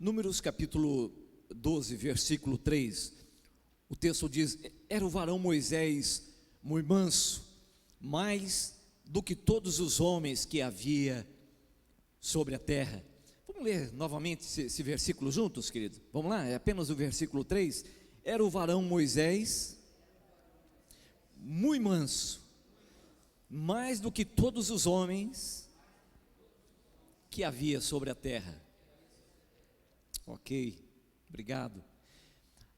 Números capítulo 12, versículo 3, o texto diz: era o varão Moisés muito manso, mais do que todos os homens que havia sobre a terra. Vamos ler novamente esse versículo juntos, querido? Vamos lá, é apenas o versículo 3. Era o varão Moisés muito manso, mais do que todos os homens que havia sobre a terra. Ok, obrigado.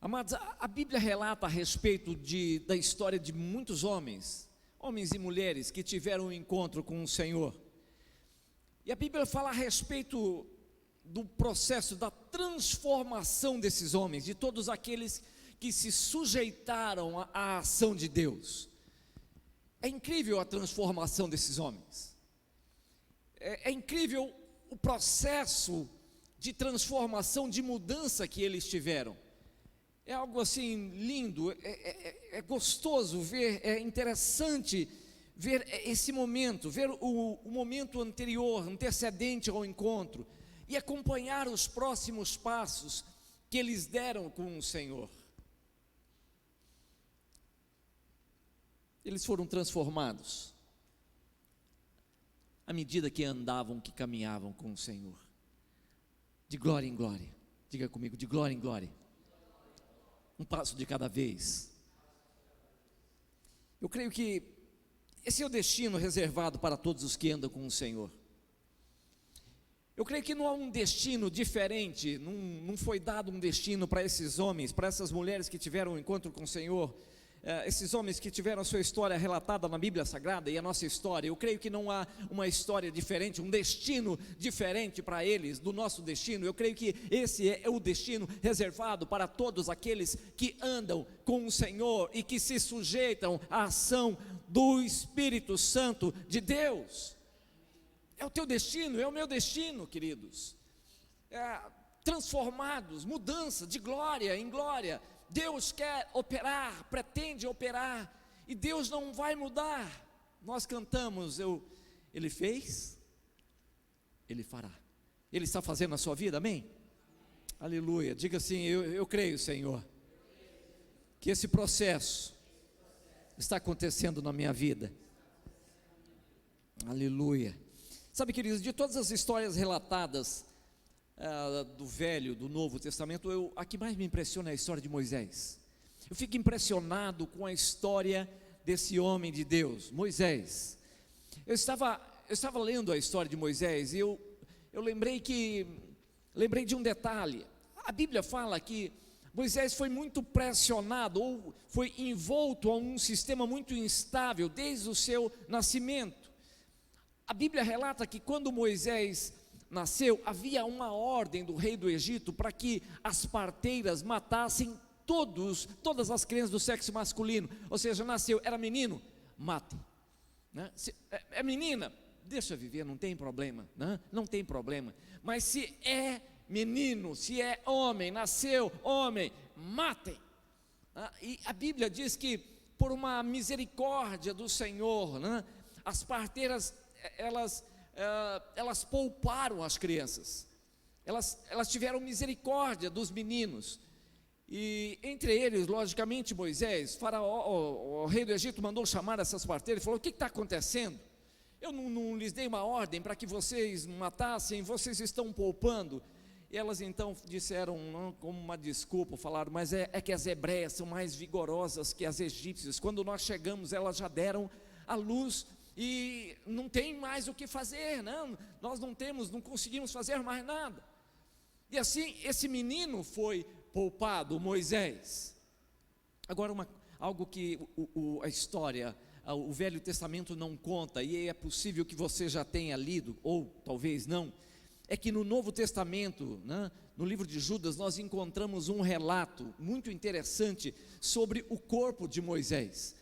Amados, a Bíblia relata a respeito da história de muitos homens e mulheres que tiveram um encontro com o Senhor. E a Bíblia fala a respeito do processo da transformação desses homens, de todos aqueles que se sujeitaram à ação de Deus. É incrível a transformação desses homens. É incrível o processo de transformação, de mudança que eles tiveram. É algo assim lindo, é gostoso ver, é interessante ver esse momento, ver o momento anterior, antecedente ao encontro, e acompanhar os próximos passos que eles deram com o Senhor. Eles foram transformados à medida que andavam, que caminhavam com o Senhor, de glória em glória. Diga comigo, de glória em glória. Um passo de cada vez. Eu creio que esse é o destino reservado para todos os que andam com o Senhor. Eu creio que não há um destino diferente, não foi dado um destino para esses homens, para essas mulheres que tiveram um encontro com o Senhor, esses homens que tiveram a sua história relatada na Bíblia Sagrada e a nossa história. Eu creio que não há uma história diferente, um destino diferente para eles do nosso destino. Eu creio que esse é o destino reservado para todos aqueles que andam com o Senhor e que se sujeitam à ação do Espírito Santo de Deus. É o teu destino, é o meu destino, queridos. Transformados, mudança de glória em glória. Deus quer operar, pretende operar, e Deus não vai mudar. Nós cantamos, Ele fez, Ele fará. Ele está fazendo na sua vida, amém? Aleluia, diga assim, eu creio, Senhor, que esse processo está acontecendo na minha vida. Aleluia. Sabe, queridos, de todas as histórias relatadas do Velho, do Novo Testamento, a que mais me impressiona é a história de Moisés. Eu fico impressionado com a história desse homem de Deus, Moisés. Eu estava lendo a história de Moisés e eu lembrei de um detalhe. A Bíblia fala que Moisés foi muito pressionado, ou foi envolto a um sistema muito instável desde o seu nascimento. A Bíblia relata que quando Moisés nasceu, havia uma ordem do rei do Egito para que as parteiras matassem todas as crianças do sexo masculino. Ou seja, nasceu, era menino, matem, né? Se é menina, deixa viver, não tem problema, né? Não tem problema. Mas se é menino, se é homem, nasceu homem, matem. E a Bíblia diz que por uma misericórdia do Senhor, né, as parteiras, elas pouparam as crianças, elas tiveram misericórdia dos meninos, e entre eles, logicamente, Moisés. Faraó, o rei do Egito, mandou chamar essas parteiras e falou: o que está acontecendo? Eu não lhes dei uma ordem para que vocês matassem, vocês estão poupando. E elas então disseram, não, como uma desculpa, falaram: mas é que as hebreias são mais vigorosas que as egípcias, quando nós chegamos elas já deram à luz, e não tem mais o que fazer, não, nós não conseguimos fazer mais nada. E assim, esse menino foi poupado, Moisés. Agora, algo que a história, o Velho Testamento não conta, e é possível que você já tenha lido, ou talvez não, é que no Novo Testamento, né, no livro de Judas, nós encontramos um relato muito interessante sobre o corpo de Moisés.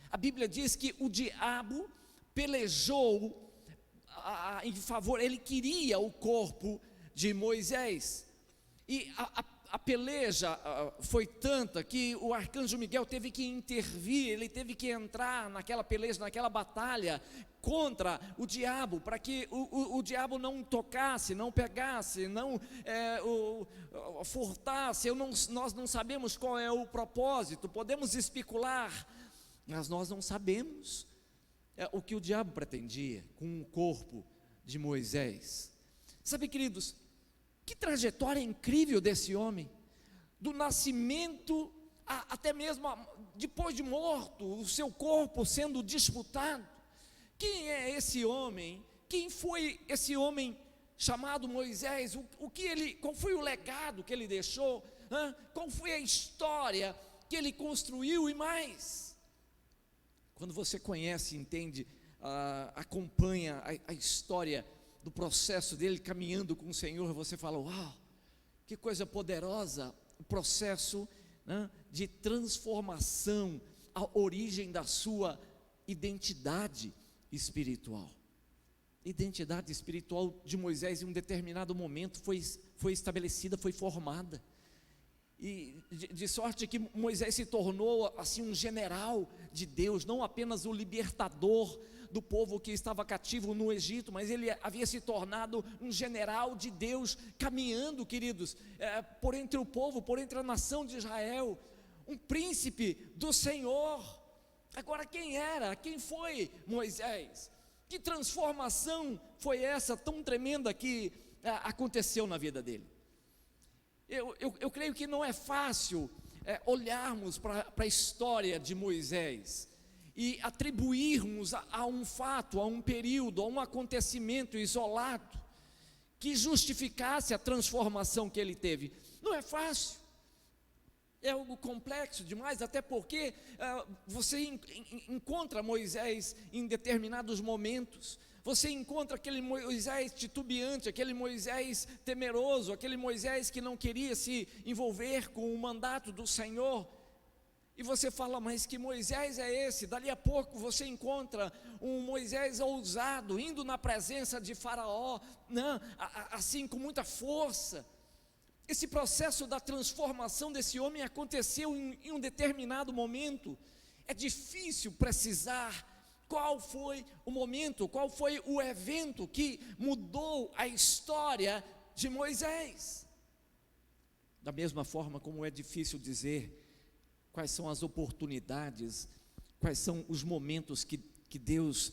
A Bíblia diz que o diabo pelejou em favor, ele queria o corpo de Moisés, e a peleja foi tanta que o arcanjo Miguel teve que intervir, ele teve que entrar naquela peleja, naquela batalha contra o diabo, para que o diabo não tocasse, não pegasse, não furtasse. Nós não sabemos qual é o propósito, podemos especular, mas nós não sabemos o que o diabo pretendia com o corpo de Moisés. Sabe, queridos, que trajetória incrível desse homem, do nascimento até mesmo depois de morto, o seu corpo sendo disputado. Quem é esse homem? Quem foi esse homem chamado Moisés? Qual foi o legado que ele deixou? Qual foi a história que ele construiu? E mais, quando você conhece, entende, acompanha a história do processo dele caminhando com o Senhor, você fala: uau, que coisa poderosa, o processo, né, de transformação, a origem da sua identidade espiritual. Identidade espiritual de Moisés em um determinado momento foi estabelecida, foi formada, e de sorte que Moisés se tornou assim um general de Deus, não apenas o libertador do povo que estava cativo no Egito, mas ele havia se tornado um general de Deus, caminhando, queridos, por entre o povo, por entre a nação de Israel, um príncipe do Senhor. Agora, quem foi Moisés? Que transformação foi essa tão tremenda que aconteceu na vida dele? Eu creio que não é fácil olharmos para a história de Moisés e atribuirmos a um fato, a um período, a um acontecimento isolado que justificasse a transformação que ele teve. Não é fácil, é algo complexo demais, até porque você encontra Moisés em determinados momentos. Você encontra aquele Moisés titubeante, aquele Moisés temeroso, aquele Moisés que não queria se envolver com o mandato do Senhor. E você fala: mas que Moisés é esse? Dali a pouco você encontra um Moisés ousado, indo na presença de Faraó, assim com muita força. Esse processo da transformação desse homem aconteceu em um determinado momento. É difícil precisar qual foi o momento, qual foi o evento que mudou a história de Moisés. Da mesma forma como é difícil dizer quais são as oportunidades, quais são os momentos que Deus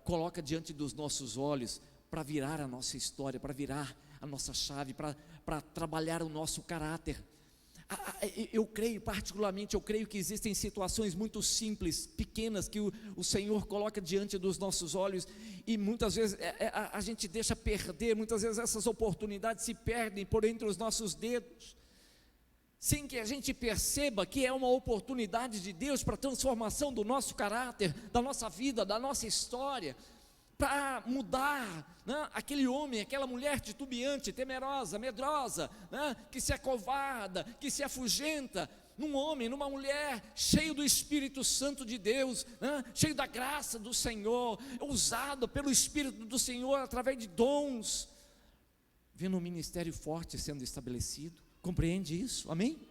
coloca diante dos nossos olhos para virar a nossa história, para virar a nossa chave, para trabalhar o nosso caráter. Eu creio que existem situações muito simples, pequenas, que o Senhor coloca diante dos nossos olhos, e muitas vezes a gente deixa perder, muitas vezes essas oportunidades se perdem por entre os nossos dedos, sem que a gente perceba que é uma oportunidade de Deus para a transformação do nosso caráter, da nossa vida, da nossa história, para mudar, aquele homem, aquela mulher titubeante, temerosa, medrosa, que se acovarda, que se afugenta, num homem, numa mulher cheio do Espírito Santo de Deus, cheio da graça do Senhor, usado pelo Espírito do Senhor através de dons, vendo um ministério forte sendo estabelecido. Compreende isso? Amém?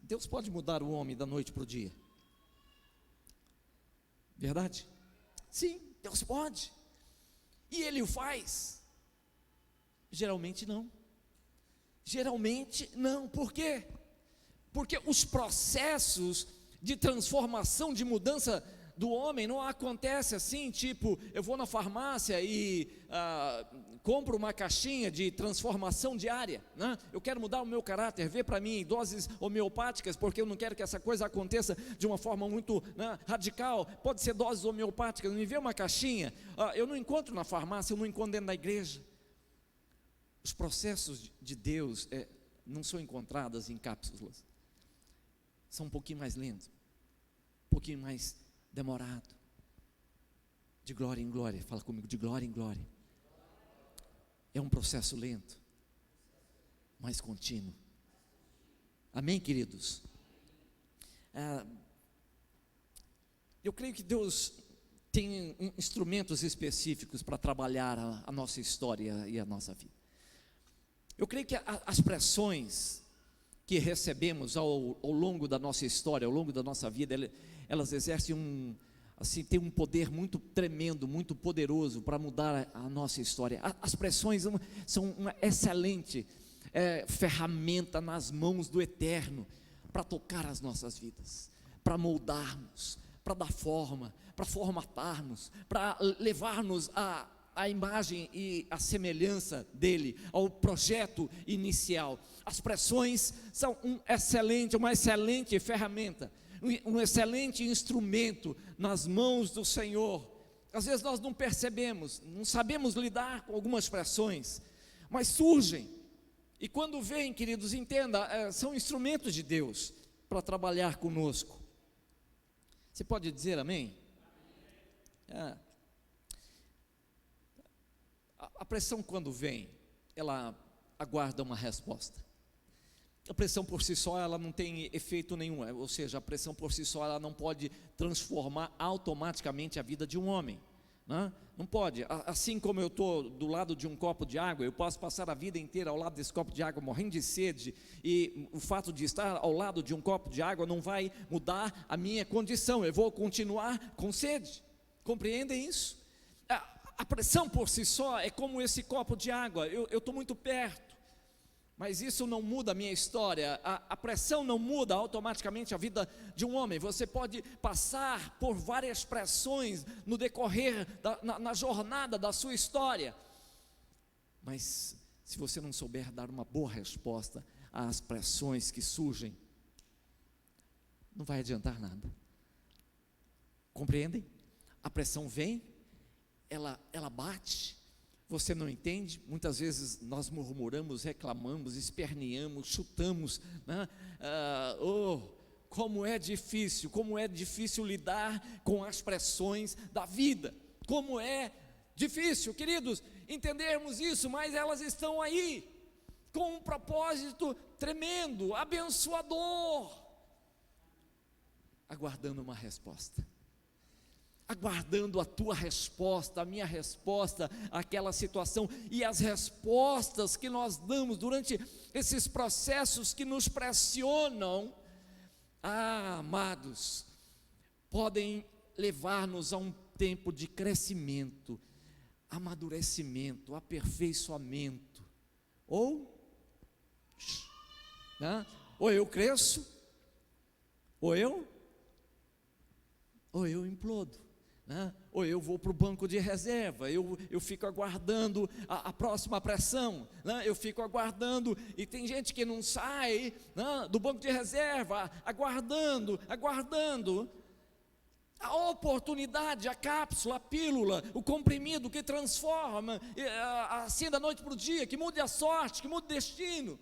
Deus pode mudar o homem da noite para o dia. Verdade? Sim, Deus pode. E Ele o faz? Geralmente não. Geralmente não. Por quê? Porque os processos de transformação, de mudança do homem não acontece assim, tipo, eu vou na farmácia e compro uma caixinha de transformação diária, eu quero mudar o meu caráter, vê para mim doses homeopáticas, porque eu não quero que essa coisa aconteça de uma forma muito radical. Pode ser doses homeopáticas, me vê uma caixinha. Eu não encontro na farmácia, eu não encontro dentro da igreja. Os processos de Deus não são encontrados em cápsulas, são um pouquinho mais lentos, um pouquinho mais demorado, de glória em glória. Fala comigo, de glória em glória. É um processo lento, mas contínuo. Amém, queridos? Eu creio que Deus tem instrumentos específicos para trabalhar a nossa história e a nossa vida. Eu creio que as pressões que recebemos ao longo da nossa história, ao longo da nossa vida, elas exercem tem um poder muito tremendo, muito poderoso para mudar a nossa história. As pressões são uma excelente ferramenta nas mãos do Eterno para tocar as nossas vidas, para moldarmos, para dar forma, para formatarmos, para levar-nos a imagem e a semelhança dele, ao projeto inicial. As pressões são uma excelente ferramenta, um excelente instrumento nas mãos do Senhor. Às vezes nós não percebemos, não sabemos lidar com algumas pressões, mas surgem, e quando vêm, queridos, entenda, são instrumentos de Deus para trabalhar conosco. Você pode dizer amém? A pressão, quando vem, ela aguarda uma resposta. A pressão por si só, ela não tem efeito nenhum, ou seja, a pressão por si só, ela não pode transformar automaticamente a vida de um homem, né? Não pode. Assim como eu estou do lado de um copo de água, eu posso passar a vida inteira ao lado desse copo de água morrendo de sede, e o fato de estar ao lado de um copo de água não vai mudar a minha condição, eu vou continuar com sede. Compreendem isso? A pressão por si só é como esse copo de água, eu estou muito perto, mas isso não muda a minha história. A pressão não muda automaticamente a vida de um homem. Você pode passar por várias pressões no decorrer, na jornada da sua história, mas se você não souber dar uma boa resposta às pressões que surgem, não vai adiantar nada. Compreendem? A pressão vem, ela bate, você não entende, muitas vezes nós murmuramos, reclamamos, esperneamos, chutamos, né? Como é difícil lidar com as pressões da vida, como é difícil, queridos, entendermos isso, mas elas estão aí, com um propósito tremendo, abençoador, aguardando uma resposta, aguardando a tua resposta, a minha resposta àquela situação, e as respostas que nós damos durante esses processos que nos pressionam, amados, podem levar-nos a um tempo de crescimento, amadurecimento, aperfeiçoamento, ou eu cresço, ou eu implodo, né? Ou eu vou para o banco de reserva, eu fico aguardando a próxima pressão, né? Eu fico aguardando, e tem gente que não sai, né, do banco de reserva, aguardando a oportunidade, a cápsula, a pílula, o comprimido que transforma, assim da noite para o dia, que mude a sorte, que mude o destino,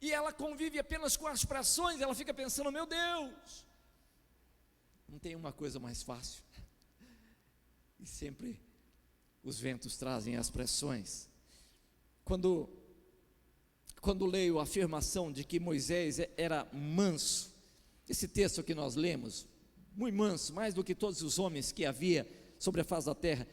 e ela convive apenas com as pressões, ela fica pensando, meu Deus, não tem uma coisa mais fácil, e sempre os ventos trazem as pressões. Quando leio a afirmação de que Moisés era manso, esse texto que nós lemos, muito manso, mais do que todos os homens que havia sobre a face da terra,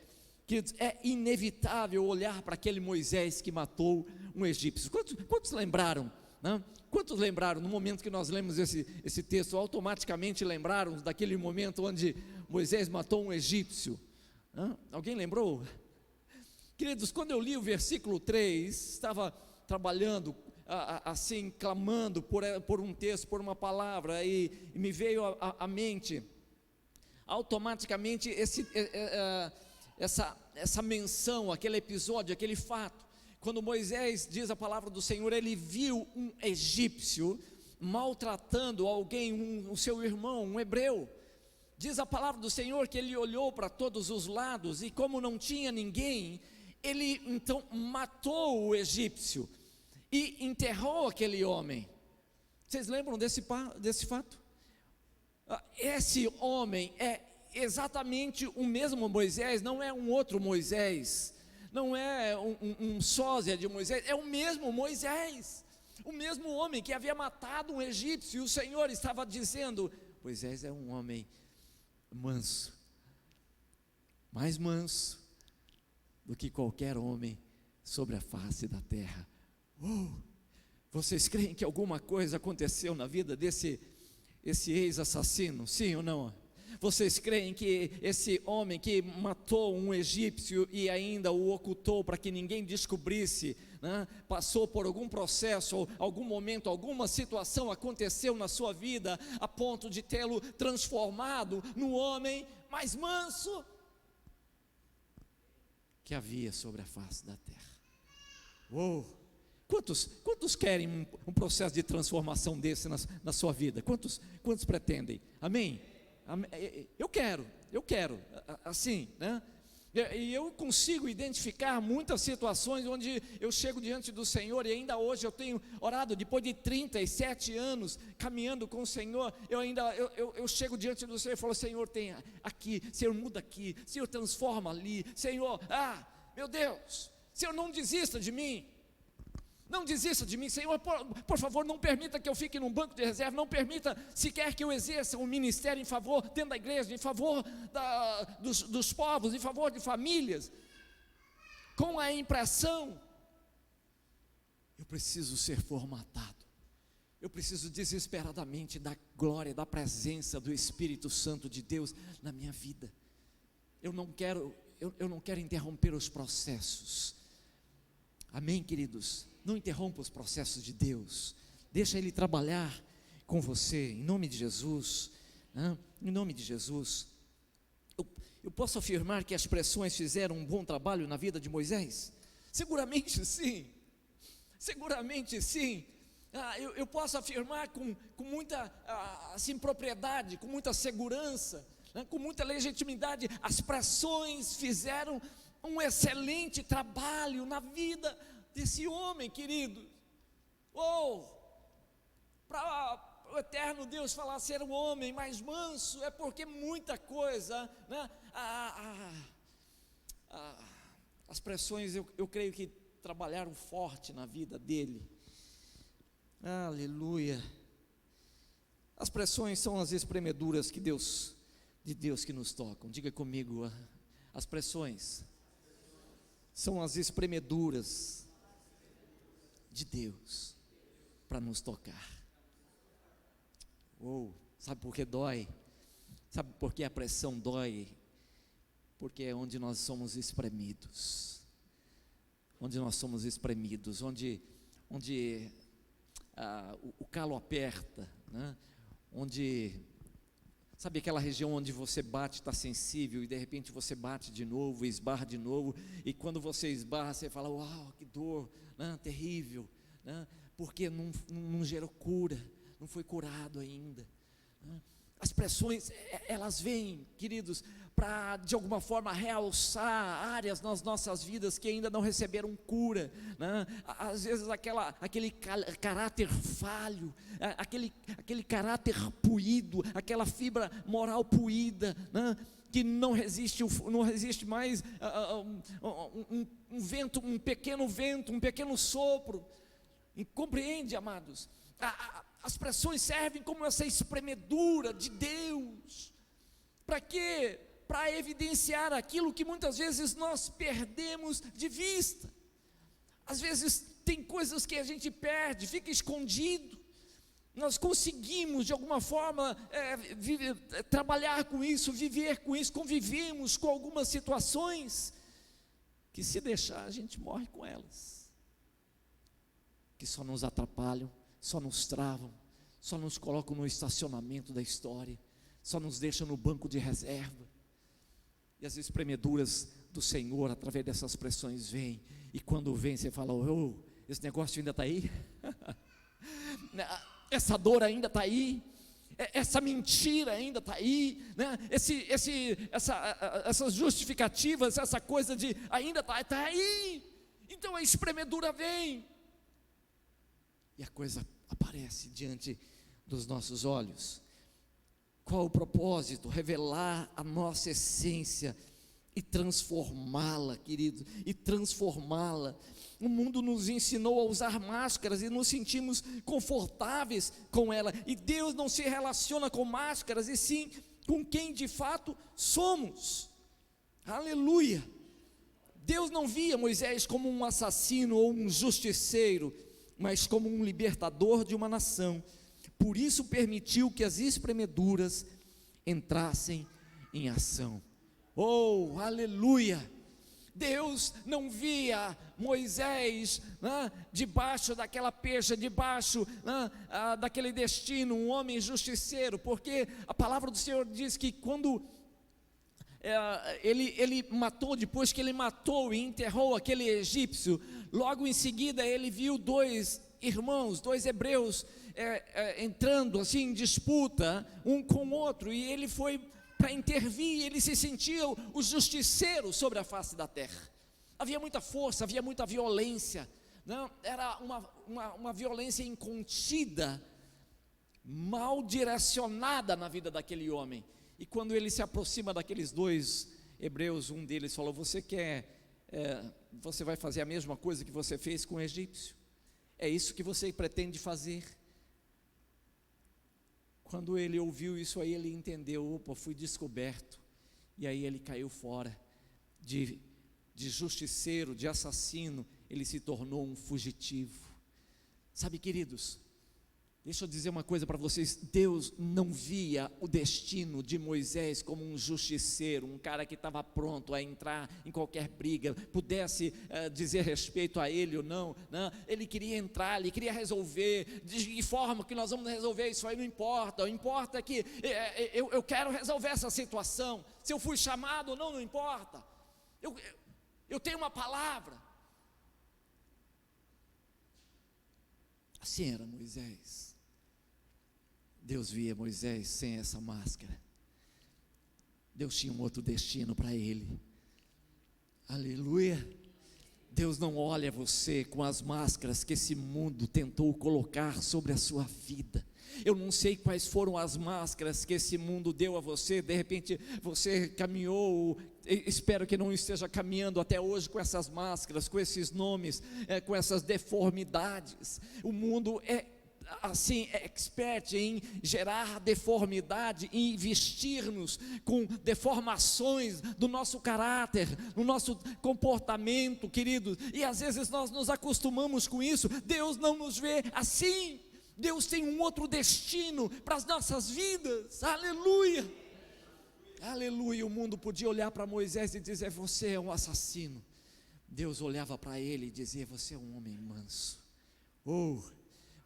que é inevitável olhar para aquele Moisés que matou um egípcio. Quantos lembraram, né? Quantos lembraram, no momento que nós lemos esse texto, automaticamente lembraram daquele momento onde Moisés matou um egípcio? Alguém lembrou? Queridos, quando eu li o versículo 3, estava trabalhando, assim, clamando por um texto, por uma palavra, e me veio à mente, automaticamente, essa menção, aquele episódio, aquele fato. Quando Moisés, diz a palavra do Senhor, ele viu um egípcio maltratando alguém, o seu irmão, um hebreu. Diz a palavra do Senhor que ele olhou para todos os lados, e como não tinha ninguém, ele então matou o egípcio e enterrou aquele homem. Vocês lembram desse fato? Esse homem é exatamente o mesmo Moisés, não é um outro Moisés, não é um sósia de Moisés, é o mesmo Moisés, o mesmo homem que havia matado um egípcio, e o Senhor estava dizendo, Moisés é um homem manso, mais manso do que qualquer homem sobre a face da terra, Vocês creem que alguma coisa aconteceu na vida desse ex-assassino? Sim ou não? Vocês creem que esse homem que matou um egípcio e ainda o ocultou para que ninguém descobrisse, né, passou por algum processo, ou algum momento, alguma situação aconteceu na sua vida a ponto de tê-lo transformado no homem mais manso que havia sobre a face da terra? Quantos querem um processo de transformação desse na sua vida? Quantos pretendem? Amém? Eu quero, assim, né? E eu consigo identificar muitas situações onde eu chego diante do Senhor, e ainda hoje eu tenho orado, depois de 37 anos caminhando com o Senhor, eu chego diante do Senhor e falo: Senhor, tem aqui, Senhor, muda aqui, Senhor, transforma ali, Senhor, meu Deus, Senhor, não desista de mim. Não desista de mim, Senhor, por favor, não permita que eu fique num banco de reserva, não permita sequer que eu exerça um ministério em favor, dentro da igreja, em favor dos povos, em favor de famílias, com a impressão, eu preciso ser formatado, eu preciso desesperadamente da glória, da presença do Espírito Santo de Deus na minha vida. Eu não quero interromper os processos. Amém, queridos? Não interrompa os processos de Deus, deixa Ele trabalhar com você, em nome de Jesus, né? Em nome de Jesus. Eu posso afirmar que as pressões fizeram um bom trabalho na vida de Moisés? Seguramente sim, eu posso afirmar com muita assim, propriedade, com muita segurança, né? Com muita legitimidade, as pressões fizeram um excelente trabalho na vida desse homem, querido. Para o eterno Deus falar ser um homem mais manso, é porque muita coisa, né? As pressões, eu creio que trabalharam forte na vida dele. Aleluia. As pressões são as espremeduras de Deus que nos tocam. Diga comigo, as pressões são as espremeduras de Deus para nos tocar. Sabe por que dói? Sabe por que a pressão dói? Porque é onde nós somos espremidos, onde o calo aperta, né? Sabe aquela região onde você bate, está sensível, e de repente você bate de novo, esbarra de novo, e quando você esbarra, você fala: uau, que dor, né? Terrível, né? Porque não gerou cura, não foi curado ainda, né? As pressões, elas vêm, queridos, para de alguma forma realçar áreas nas nossas vidas que ainda não receberam cura, né? Às vezes aquele caráter falho, aquele caráter puído, aquela fibra moral puída, né? Que não resiste mais um pequeno sopro. E compreende, amados? As pressões servem como essa espremedura de Deus. Para quê? Para evidenciar aquilo que muitas vezes nós perdemos de vista. Às vezes tem coisas que a gente perde, fica escondido. Nós conseguimos de alguma forma trabalhar com isso, viver com isso, convivemos com algumas situações que, se deixar, a gente morre com elas, que só nos atrapalham, só nos travam, só nos colocam no estacionamento da história, só nos deixam no banco de reserva. E as espremeduras do Senhor, através dessas pressões, vêm, e quando vem, você fala: esse negócio ainda está aí? Essa dor ainda está aí? Essa mentira ainda está aí, né? Essas justificativas, essa coisa de ainda está aí. Então a espremedura vem, e a coisa aparece diante dos nossos olhos. Qual o propósito? Revelar a nossa essência e transformá-la, querido, e transformá-la. O mundo nos ensinou a usar máscaras e nos sentimos confortáveis com ela, e Deus não se relaciona com máscaras, e sim com quem de fato somos. Aleluia. Deus não via Moisés como um assassino ou um justiceiro. mas como um libertador de uma nação. Por isso permitiu que as espremeduras entrassem em ação. Oh, aleluia! Deus não via Moisés, né, debaixo daquela pecha, debaixo, né, daquele destino, um homem justiceiro, porque a palavra do Senhor diz que quando ele matou, depois que ele matou e enterrou aquele egípcio, logo em seguida ele viu dois irmãos, dois hebreus, entrando assim em disputa um com o outro, e ele foi para intervir. Ele se sentia o justiceiro sobre a face da terra. Havia muita força, havia muita violência, não? Era uma violência incontida, mal direcionada na vida daquele homem. E quando ele se aproxima daqueles dois hebreus, um deles falou: você vai fazer a mesma coisa que você fez com o egípcio? É isso que você pretende fazer? Quando ele ouviu isso aí, ele entendeu: opa, fui descoberto. E aí ele caiu fora de justiceiro, de assassino, ele se tornou um fugitivo. Sabe, queridos, deixa eu dizer uma coisa para vocês: Deus não via o destino de Moisés como um justiceiro, um cara que estava pronto a entrar em qualquer briga, pudesse dizer respeito a ele ou não. Ele queria entrar, ele queria resolver. De que forma que nós vamos resolver isso aí? Não importa, o importa é que eu quero resolver essa situação. Se eu fui chamado ou não, não importa. Eu tenho uma palavra. Assim era Moisés. Deus via Moisés sem essa máscara. Deus tinha um outro destino para ele. Aleluia. Deus não olha você com as máscaras que esse mundo tentou colocar sobre a sua vida. Eu não sei quais foram as máscaras que esse mundo deu a você. De repente você caminhou, espero que não esteja caminhando até hoje com essas máscaras, com esses nomes, com essas deformidades. O mundo é expert em gerar deformidade, em vestir-nos com deformações do nosso caráter, no nosso comportamento, queridos, e às vezes nós nos acostumamos com isso. Deus não nos vê assim. Deus tem um outro destino para as nossas vidas. Aleluia, aleluia. O mundo podia olhar para Moisés e dizer: você é um assassino. Deus olhava para ele e dizia: você é um homem manso.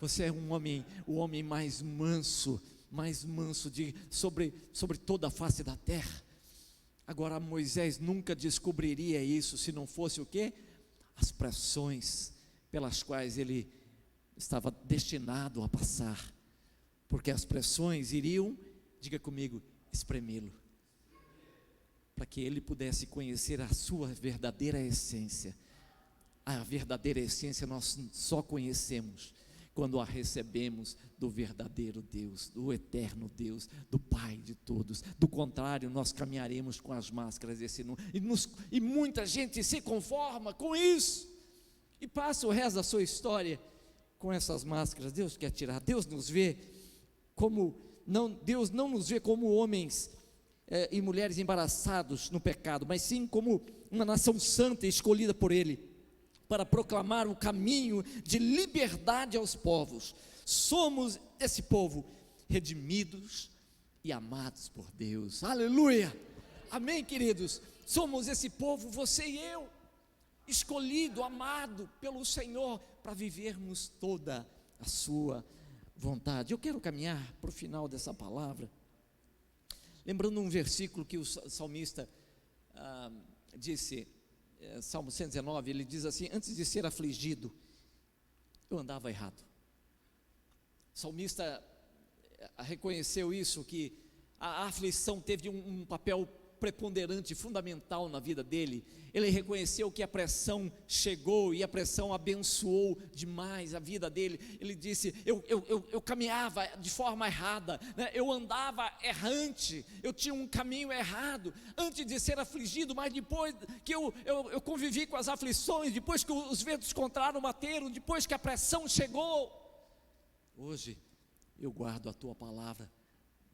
Você é o homem mais manso sobre toda a face da terra. Agora, Moisés nunca descobriria isso se não fosse o quê? As pressões pelas quais ele estava destinado a passar, porque as pressões iriam, diga comigo, espremê-lo, para que ele pudesse conhecer a sua verdadeira essência. A verdadeira essência nós só conhecemos quando a recebemos do verdadeiro Deus, do eterno Deus, do Pai de todos. Do contrário, nós caminharemos com as máscaras desse mundo, e muita gente se conforma com isso, e passa o resto da sua história com essas máscaras. Deus quer tirar. Deus nos vê como, Deus não nos vê como homens e mulheres embaraçados no pecado, mas sim como uma nação santa escolhida por Ele, para proclamar o caminho de liberdade aos povos. Somos esse povo, redimidos e amados por Deus. Aleluia, amém, queridos. Somos esse povo, você e eu, escolhido, amado pelo Senhor, para vivermos toda a sua vontade. Eu quero caminhar para o final dessa palavra, lembrando um versículo que o salmista disse, Salmo 119, ele diz assim: antes de ser afligido, eu andava errado. O salmista reconheceu isso, que a aflição teve um papel preponderante, fundamental na vida dele. Ele reconheceu que a pressão chegou e a pressão abençoou demais a vida dele. Ele disse: eu caminhava de forma errada, né? Eu andava errante, eu tinha um caminho errado, antes de ser afligido, mas depois que eu convivi com as aflições, depois que os ventos contrários bateram, depois que a pressão chegou, hoje eu guardo a tua palavra,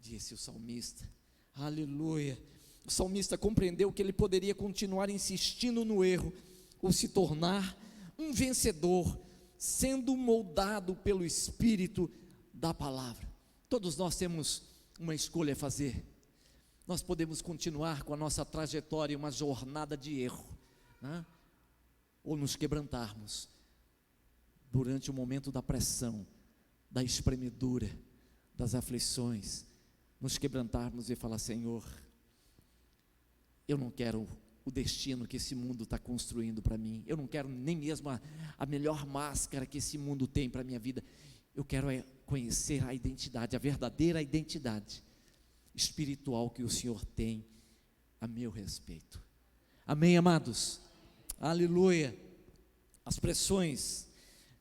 disse o salmista. Aleluia. O salmista compreendeu que ele poderia continuar insistindo no erro, ou se tornar um vencedor, sendo moldado pelo Espírito da palavra. Todos nós temos uma escolha a fazer. Nós podemos continuar com a nossa trajetória, uma jornada de erro, né? Ou nos quebrantarmos durante o momento da pressão, da espremedura, das aflições, nos quebrantarmos e falar: Senhor, eu não quero o destino que esse mundo está construindo para mim, eu não quero nem mesmo a melhor máscara que esse mundo tem para a minha vida. Eu quero conhecer a identidade, a verdadeira identidade espiritual que o Senhor tem a meu respeito. Amém, amados? Aleluia. As pressões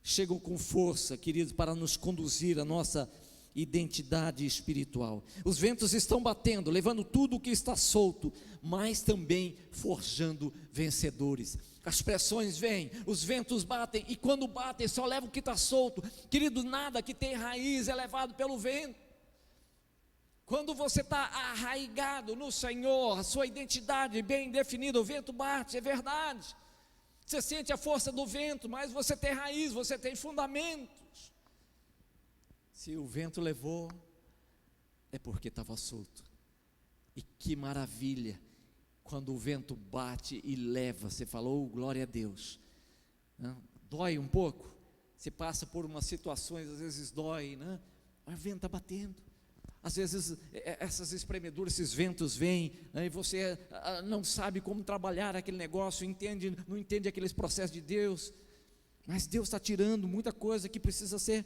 chegam com força, queridos, para nos conduzir à nossa identidade espiritual. Os ventos estão batendo, levando tudo o que está solto, mas também forjando vencedores. As pressões vêm, os ventos batem, e quando batem só leva o que está solto. Querido, nada que tem raiz é levado pelo vento. Quando você está arraigado no Senhor, a sua identidade bem definida, o vento bate, é verdade. Você sente a força do vento, mas você tem raiz, você tem fundamentos. Se o vento levou, é porque estava solto. E que maravilha, quando o vento bate e leva, você falou, glória a Deus. Não? Dói um pouco, você passa por umas situações, às vezes dói, né? Mas o vento está batendo. Às vezes essas espremeduras, esses ventos vêm, né, e você não sabe como trabalhar aquele negócio, não entende aqueles processos de Deus, mas Deus está tirando muita coisa que precisa ser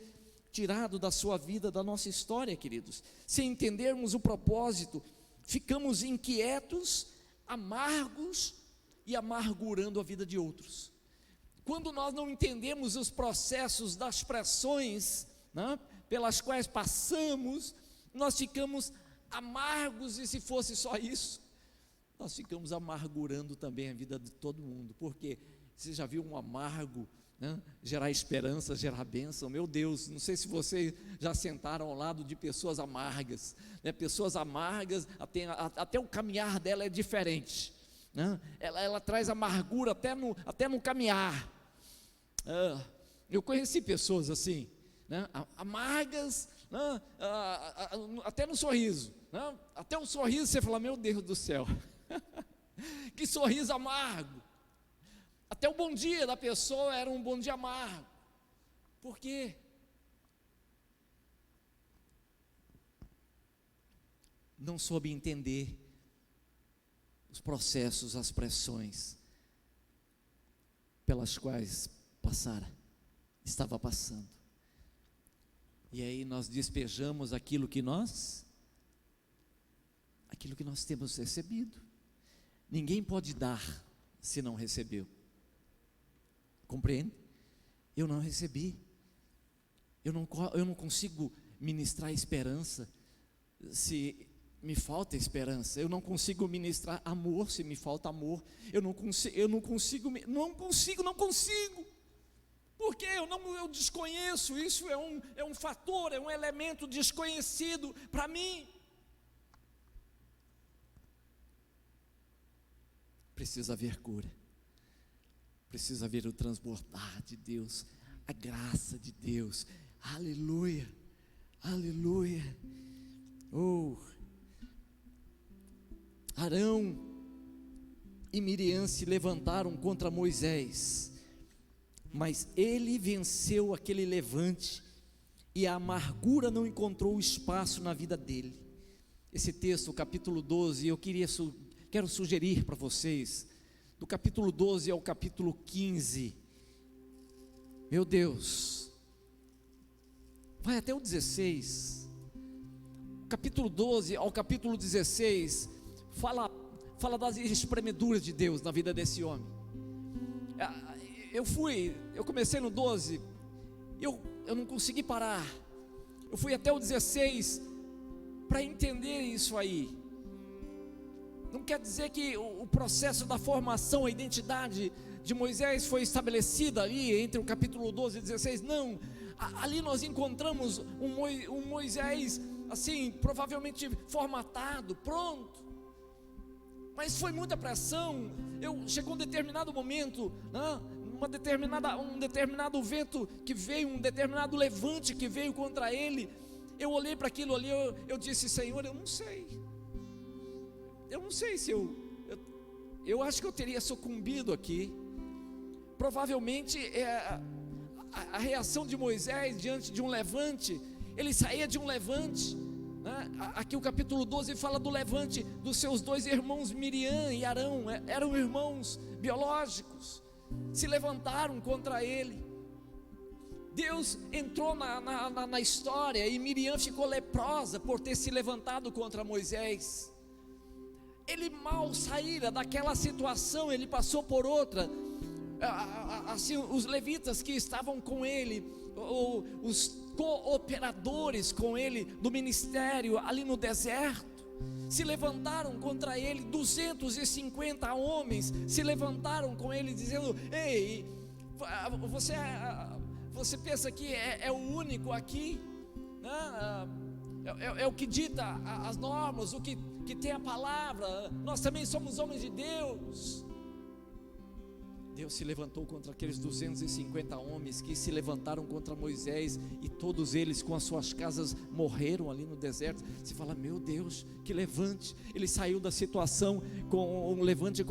tirado da sua vida, da nossa história, queridos. Se entendermos o propósito, ficamos inquietos, amargos e amargurando a vida de outros. Quando nós não entendemos os processos das pressões, né, pelas quais passamos, nós ficamos amargos, e se fosse só isso, nós ficamos amargurando também a vida de todo mundo. Porque você já viu um amargo, né, gerar esperança, gerar bênção? Meu Deus, não sei se vocês já sentaram ao lado de pessoas amargas, né? Pessoas amargas, até o caminhar dela é diferente, né? Ela traz amargura até no caminhar. Eu conheci pessoas assim, né, amargas, né, até no sorriso, né, até o sorriso você fala: meu Deus do céu, que sorriso amargo. Até o bom dia da pessoa era um bom dia amargo. Por quê? Não soube entender os processos, as pressões pelas quais estava passando. E aí nós despejamos aquilo que nós temos recebido. Ninguém pode dar se não recebeu. Compreende? Eu não recebi. Eu não consigo ministrar esperança se me falta esperança. Eu não consigo ministrar amor se me falta amor. Eu não consigo. Porque eu desconheço. Isso é um fator, é um elemento desconhecido para mim. Precisa haver cura. Precisa haver o transbordar de Deus, a graça de Deus. Aleluia, aleluia. Arão e Miriam se levantaram contra Moisés, mas ele venceu aquele levante, e a amargura não encontrou espaço na vida dele. Esse texto, capítulo 12, eu quero sugerir para vocês, do capítulo 12 ao capítulo 15, meu Deus, vai até o 16, capítulo 12 ao capítulo 16, fala das espremeduras de Deus na vida desse homem. Eu comecei no 12, eu não consegui parar, eu fui até o 16, para entender isso aí. Não quer dizer que o processo da formação, a identidade de Moisés foi estabelecida ali entre o capítulo 12 e 16, não. Ali nós encontramos um Moisés assim, provavelmente formatado, pronto. Mas foi muita pressão. Chegou um determinado momento, né, um determinado vento que veio, um determinado levante que veio contra ele. Eu olhei para aquilo ali, eu disse: Senhor, eu não sei se eu acho que eu teria sucumbido aqui. Provavelmente a reação de Moisés diante de um levante, ele saía de um levante, né? Aqui o capítulo 12 fala do levante dos seus dois irmãos Miriam e Arão, eram irmãos biológicos, se levantaram contra ele. Deus entrou na história e Miriam ficou leprosa por ter se levantado contra Moisés. Ele mal saíra daquela situação, ele passou por outra. Assim, os levitas que estavam com ele, os cooperadores com ele do ministério ali no deserto, se levantaram contra ele. 250 homens se levantaram com ele dizendo: ei, você pensa que é o único aqui, né? É o que dita as normas, o que tem a palavra, nós também somos homens de Deus. Deus se levantou contra aqueles 250 homens que se levantaram contra Moisés, e todos eles com as suas casas morreram ali no deserto. Você fala: meu Deus, que levante! Ele saiu da situação com um levante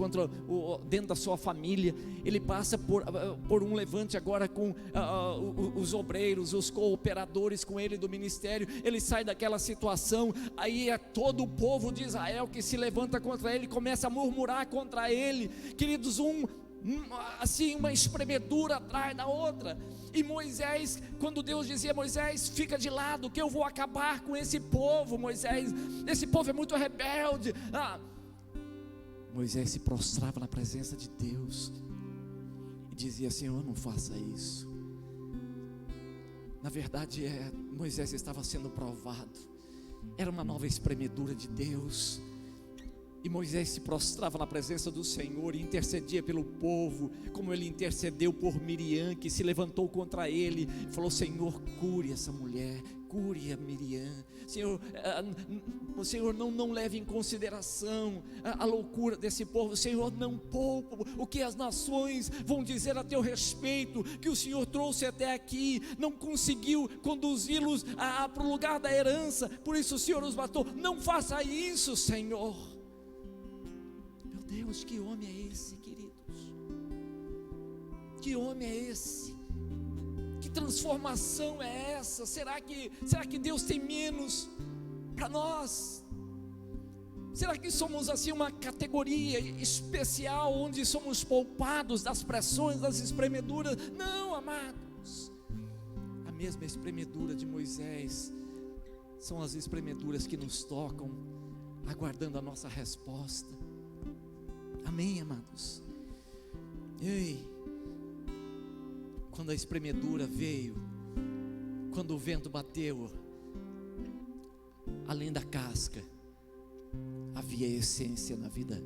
dentro da sua família, ele passa por um levante agora com os obreiros, os cooperadores com ele do ministério. Ele sai daquela situação, aí é todo o povo de Israel que se levanta contra ele, começa a murmurar contra ele, queridos, assim, uma espremedura atrás da outra. E Moisés, quando Deus dizia: Moisés, fica de lado que eu vou acabar com esse povo, Moisés, esse povo é muito rebelde. Moisés se prostrava na presença de Deus e dizia: Senhor, não faça isso. Na verdade, Moisés estava sendo provado, era uma nova espremedura de Deus. E Moisés se prostrava na presença do Senhor e intercedia pelo povo, como ele intercedeu por Miriam, que se levantou contra ele e falou: Senhor, cure essa mulher, cure a Miriam. Senhor, não leve em consideração a loucura desse povo. Senhor, não poupa o que as nações vão dizer a teu respeito, que o Senhor trouxe até aqui, não conseguiu conduzi-los para o lugar da herança, por isso o Senhor os matou. Não faça isso, Senhor. Deus, que homem é esse, queridos? Que homem é esse? Que transformação é essa? Será que Deus tem menos para nós? Será que somos assim uma categoria especial, onde somos poupados das pressões, das espremeduras? Não, amados. A mesma espremedura de Moisés são as espremeduras que nos tocam, aguardando a nossa resposta. Amém, amados? Ei, quando a espremedura veio, quando o vento bateu, além da casca, havia essência na vida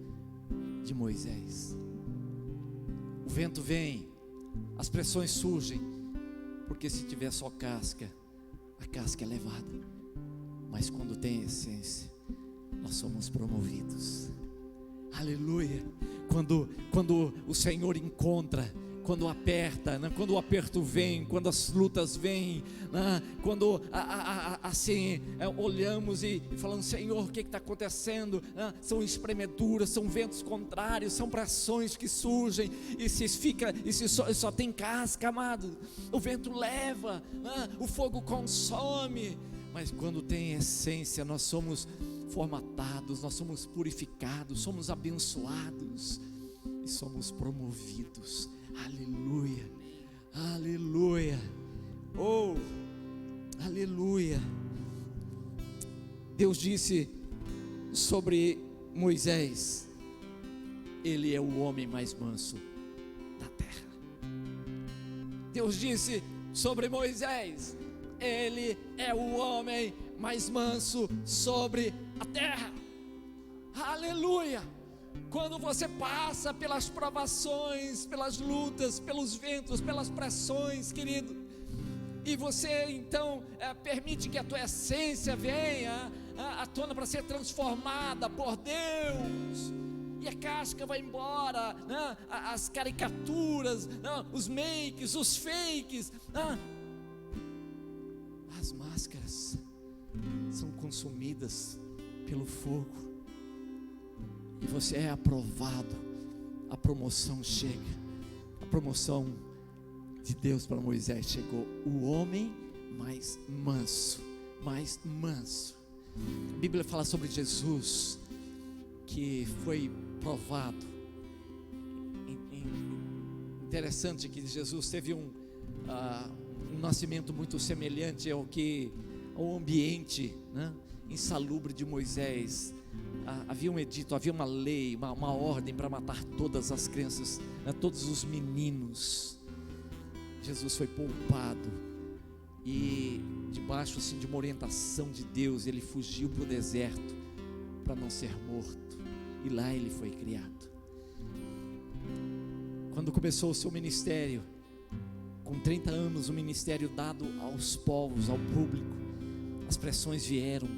de Moisés. O vento vem, as pressões surgem, porque se tiver só casca, a casca é levada. Mas quando tem essência, nós somos promovidos. Aleluia. Quando o Senhor encontra, quando aperta, né? Quando o aperto vem, quando as lutas vêm, né? Quando assim olhamos e falamos: Senhor, o que está acontecendo? São espremeduras, são ventos contrários, são pressões que surgem, e se só tem casca, amado, o vento leva, né? O fogo consome. Mas quando tem essência, nós somos formatados, nós somos purificados, somos abençoados e somos promovidos. Aleluia, aleluia, oh, aleluia. Deus disse sobre Moisés: ele é o homem mais manso da terra. Deus disse sobre Moisés: ele é o homem mais manso sobre a terra. Aleluia. Quando você passa pelas provações, pelas lutas, pelos ventos, pelas pressões, querido, e você então permite que a tua essência venha à tona para ser transformada por Deus, e a casca vai embora, né? As caricaturas, né? Os makes, os fakes, né? As máscaras são consumidas pelo fogo, e você é aprovado. A promoção chega, a promoção de Deus para Moisés chegou. O homem mais manso, mais manso. A Bíblia fala sobre Jesus, que foi provado. Interessante que Jesus teve um nascimento muito semelhante ao ambiente, né, insalubre de Moisés. Havia um edito, havia uma lei, uma ordem para matar todas as crianças, né, todos os meninos. Jesus foi poupado, e debaixo assim de uma orientação de Deus, ele fugiu para o deserto para não ser morto, e lá ele foi criado. Quando começou o seu ministério, com 30 anos, o ministério dado aos povos, ao público, as pressões vieram.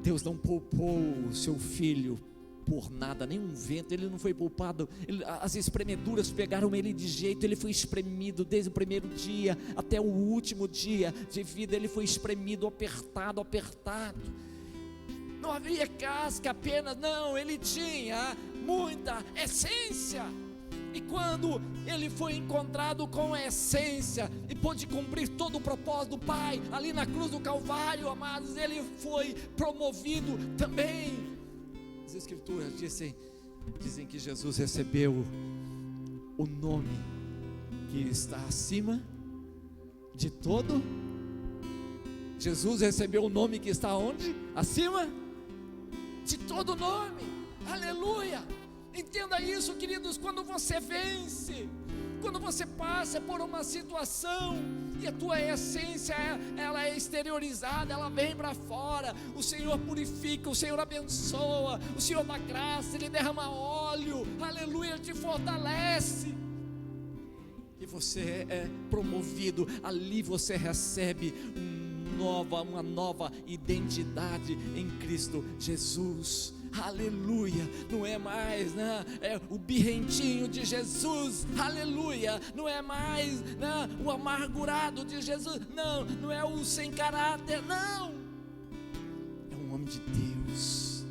Deus não poupou o seu filho por nada, nem um vento. Ele não foi poupado. As espremeduras pegaram ele de jeito. Ele foi espremido desde o primeiro dia até o último dia de vida. Ele foi espremido, apertado. Não havia casca apenas, não, ele tinha muita essência. E quando ele foi encontrado com a essência e pôde cumprir todo o propósito do Pai ali na cruz do Calvário, amados, ele foi promovido também. As Escrituras dizem que Jesus recebeu o nome que está acima de todo. Jesus recebeu o nome que está onde? Acima de todo nome. Aleluia! Entenda isso, queridos. Quando você vence, quando você passa por uma situação e a tua essência ela é exteriorizada, ela vem para fora, o Senhor purifica, o Senhor abençoa, o Senhor dá graça, Ele derrama óleo, aleluia, Ele te fortalece, e você é promovido. Ali você recebe uma nova identidade em Cristo Jesus. Aleluia, não é mais, né, o birrentinho de Jesus, aleluia, não é mais, né, o amargurado de Jesus, não é o sem caráter, não, é um homem de Deus,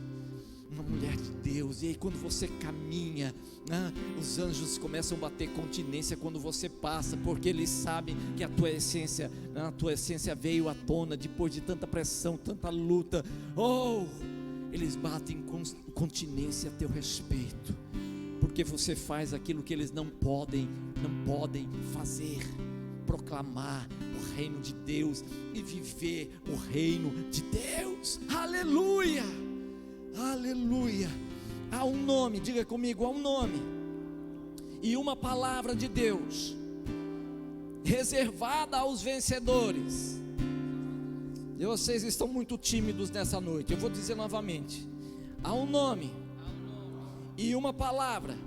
uma mulher de Deus. E aí quando você caminha, né, os anjos começam a bater continência quando você passa, porque eles sabem que a tua essência veio à tona depois de tanta pressão, tanta luta. Eles batem continência a teu respeito, porque você faz aquilo que eles não podem fazer: proclamar o reino de Deus e viver o reino de Deus. Aleluia, aleluia. Há um nome, diga comigo, há um nome e uma palavra de Deus reservada aos vencedores. E vocês estão muito tímidos nessa noite. Eu vou dizer novamente: há um nome e uma palavra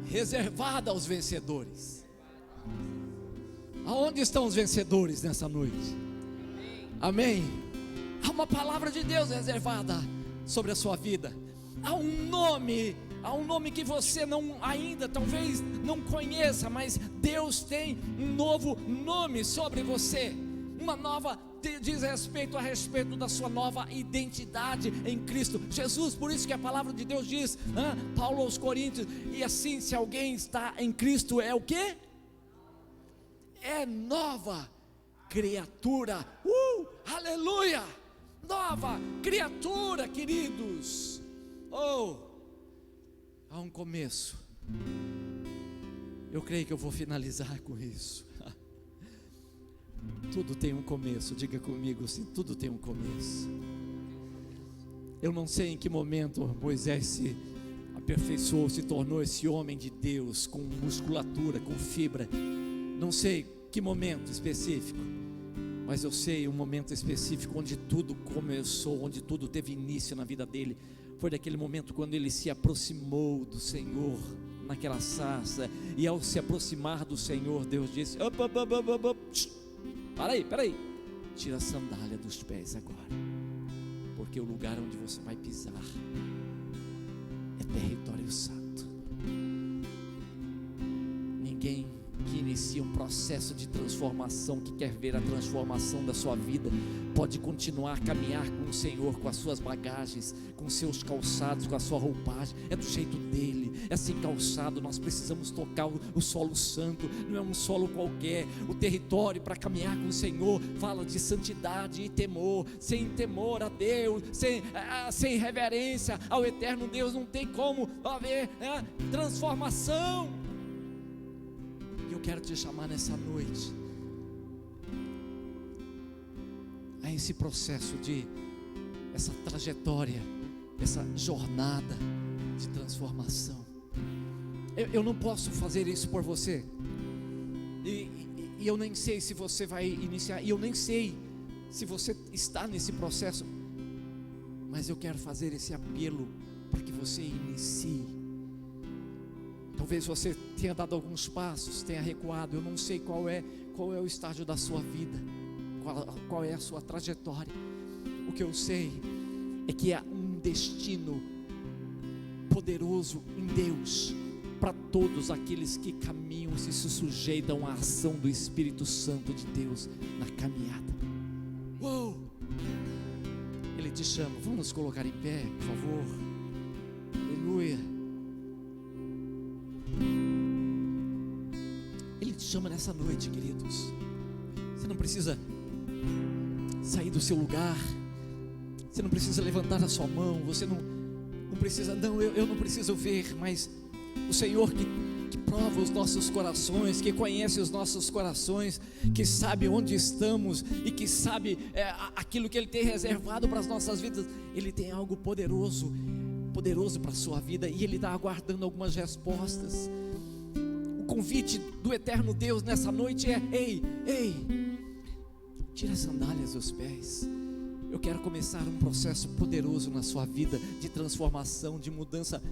reservada aos vencedores. Aonde estão os vencedores nessa noite? Amém? Há uma palavra de Deus reservada sobre a sua vida. Há um nome que você ainda talvez não conheça, mas Deus tem um novo nome sobre você. Uma nova diz respeito da sua nova identidade em Cristo Jesus. Por isso que a palavra de Deus diz, Paulo aos Coríntios: e assim, se alguém está em Cristo, é o quê? É nova criatura. Aleluia! Nova criatura, queridos. Há um começo. Eu creio que eu vou finalizar com isso. Tudo tem um começo, diga comigo assim: tudo tem um começo. Eu não sei em que momento Moisés se aperfeiçoou, se tornou esse homem de Deus, com musculatura, com fibra. Não sei que momento específico, mas eu sei um momento específico onde tudo começou, onde tudo teve início na vida dele. Foi daquele momento quando ele se aproximou do Senhor naquela sarça, e ao se aproximar do Senhor, Deus disse: para aí, tira a sandália dos pés agora, porque o lugar onde você vai pisar é território santo. Ninguém que inicia um processo de transformação, que quer ver a transformação da sua vida, pode continuar a caminhar com o Senhor, com as suas bagagens, com os seus calçados, com a sua roupagem. É do jeito dele, é assim calçado. Nós precisamos tocar o solo santo, não é um solo qualquer. O território para caminhar com o Senhor fala de santidade e temor. Sem temor a Deus, sem reverência ao eterno Deus, não tem como haver transformação. E eu quero te chamar nessa noite a esse processo essa trajetória, essa jornada de transformação. Eu não posso fazer isso por você, e eu nem sei se você vai iniciar, e eu nem sei se você está nesse processo, mas eu quero fazer esse apelo para que você inicie. Talvez você tenha dado alguns passos, tenha recuado. Eu não sei qual é o estágio da sua vida, qual é a sua trajetória. O que eu sei é que há um destino poderoso em Deus para todos aqueles que caminham e se sujeitam à ação do Espírito Santo de Deus na caminhada. Uou! Ele te chama. Vamos nos colocar em pé, por favor. Aleluia. Ele te chama nessa noite, queridos. Você não precisa sair do seu lugar, você não precisa levantar a sua mão, você não precisa, eu não preciso ver, mas o Senhor que prova os nossos corações, que conhece os nossos corações, que sabe onde estamos e que sabe aquilo que Ele tem reservado para as nossas vidas. Ele tem algo poderoso para a sua vida, e Ele está aguardando algumas respostas. O convite do eterno Deus nessa noite é: ei, tira as sandálias dos pés. Eu quero começar um processo poderoso na sua vida, de transformação, de mudança.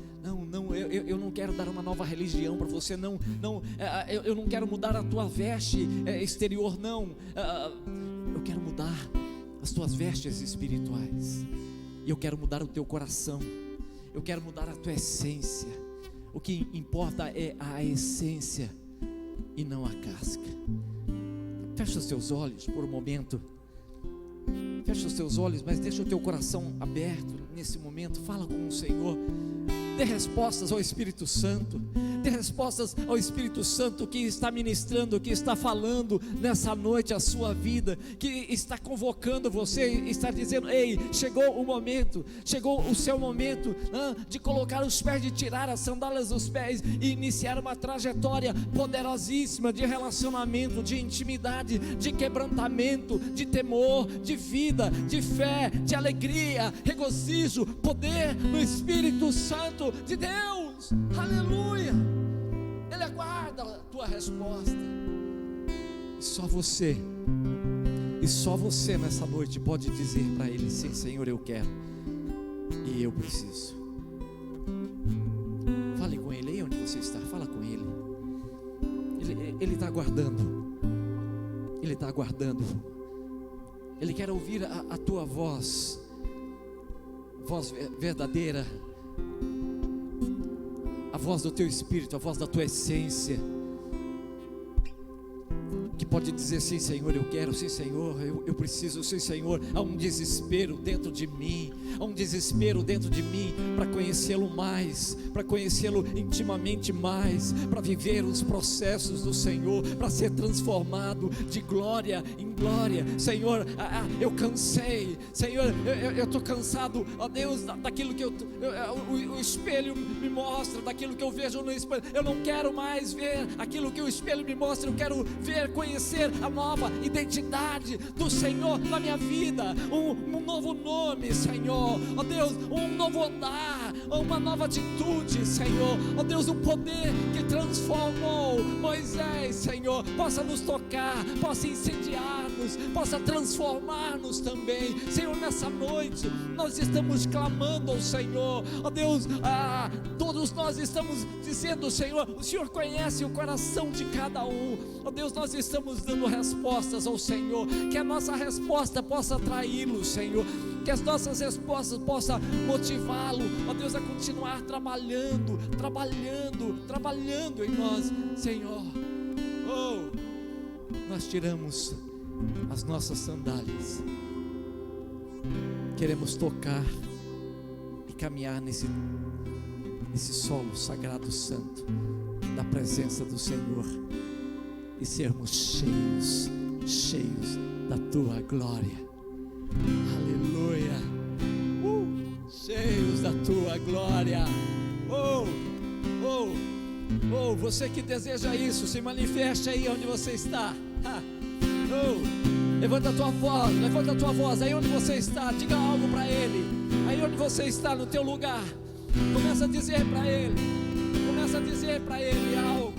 Eu não quero dar uma nova religião para você, eu não quero mudar a tua veste exterior, eu quero mudar as tuas vestes espirituais, e eu quero mudar o teu coração, eu quero mudar a tua essência. O que importa é a essência e não a casca. Fecha os teus olhos por um momento. Fecha os teus olhos, mas deixa o teu coração aberto nesse momento. Fala com o Senhor. Dê respostas ao Espírito Santo. Dê respostas ao Espírito Santo que está ministrando, que está falando nessa noite a sua vida, que está convocando você, está dizendo: ei, chegou o momento, chegou o seu momento de colocar os pés, de tirar as sandálias dos pés e iniciar uma trajetória poderosíssima de relacionamento, de intimidade, de quebrantamento, de temor, de vida, de fé, de alegria, regozijo, poder no Espírito Santo de Deus. Aleluia. Ele aguarda a tua resposta, e só você nessa noite pode dizer para Ele: sim, Senhor, eu quero e eu preciso. Fale com Ele aí onde você está. Fala com Ele. Ele está aguardando. Ele está aguardando. Ele quer ouvir a tua voz verdadeira, a voz do teu espírito, a voz da tua essência, que pode dizer: sim, Senhor, eu quero, sim, Senhor, eu preciso, sim, Senhor. Há um desespero dentro de mim, para conhecê-lo mais, para conhecê-lo intimamente mais, para viver os processos do Senhor, para ser transformado de glória em glória. Senhor, eu cansei, Senhor, eu estou cansado, ó Deus, daquilo que o espelho me mostra, daquilo que eu vejo no espelho. Eu não quero mais ver aquilo que o espelho me mostra, eu quero ver, conhecer a nova identidade do Senhor na minha vida, um novo nome, Senhor, ó Deus, um novo andar, uma nova atitude, Senhor, ó Deus, um poder que transformou Moisés, Senhor, possa nos tocar, possa incendiar-nos, possa transformar-nos também, Senhor. Nessa noite nós estamos clamando ao Senhor, ó Deus, todos nós estamos dizendo: Senhor, o Senhor conhece o coração de cada um, ó Deus, nós estamos estamos dando respostas ao Senhor, que a nossa resposta possa atraí-lo, Senhor, que as nossas respostas possam motivá-lo, ó Deus, a continuar trabalhando em nós, Senhor. Oh, nós tiramos as nossas sandálias, queremos tocar e caminhar nesse solo sagrado, santo, da presença do Senhor, e sermos cheios da tua glória. Aleluia. Cheios da tua glória. Você que deseja isso, se manifeste aí onde você está. Levanta a tua voz aí onde você está, diga algo para Ele, aí onde você está, no teu lugar, começa a dizer para Ele algo,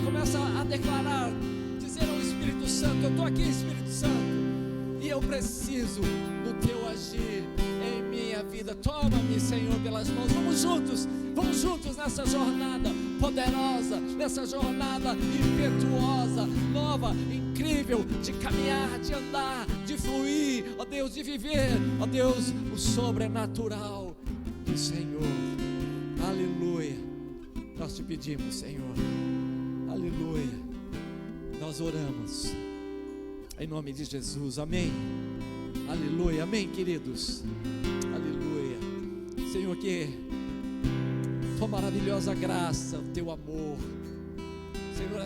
começa a declarar, dizer ao Espírito Santo: eu estou aqui, Espírito Santo, e eu preciso do teu agir em minha vida. Toma-me, Senhor, pelas mãos. Vamos juntos nessa jornada poderosa, nessa jornada impetuosa, nova, incrível, de caminhar, de andar, de fluir, ó Deus, de viver, ó Deus, o sobrenatural do Senhor. Aleluia. Nós te pedimos, Senhor, aleluia. Nós oramos em nome de Jesus, amém. Aleluia, amém, queridos. Aleluia. Senhor, que tua maravilhosa graça, o teu amor, Senhor,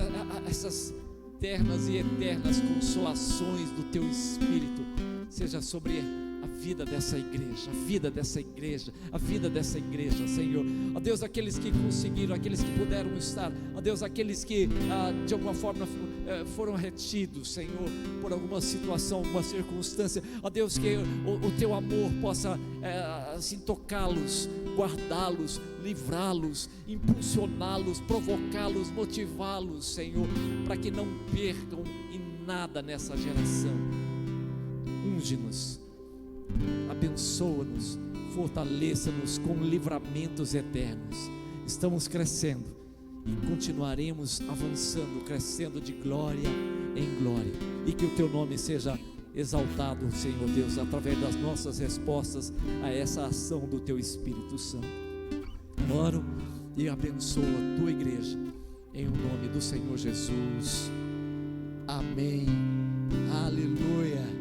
essas ternas e eternas consolações do teu Espírito seja sobre a vida dessa igreja, Senhor. Ó Deus, aqueles que conseguiram, aqueles que puderam estar, ó Deus, aqueles que de alguma forma foram retidos, Senhor, por alguma situação, alguma circunstância, ó Deus, que o teu amor possa assim tocá-los, guardá-los, livrá-los, impulsioná-los, provocá-los, motivá-los, Senhor, para que não percam em nada nessa geração. Unge-nos, abençoa-nos, fortaleça-nos com livramentos eternos. Estamos crescendo e continuaremos avançando, crescendo de glória em glória, e que o teu nome seja exaltado, Senhor Deus, através das nossas respostas a essa ação do teu Espírito Santo. Oro e abençoo a tua igreja em nome do Senhor Jesus. Amém. Aleluia.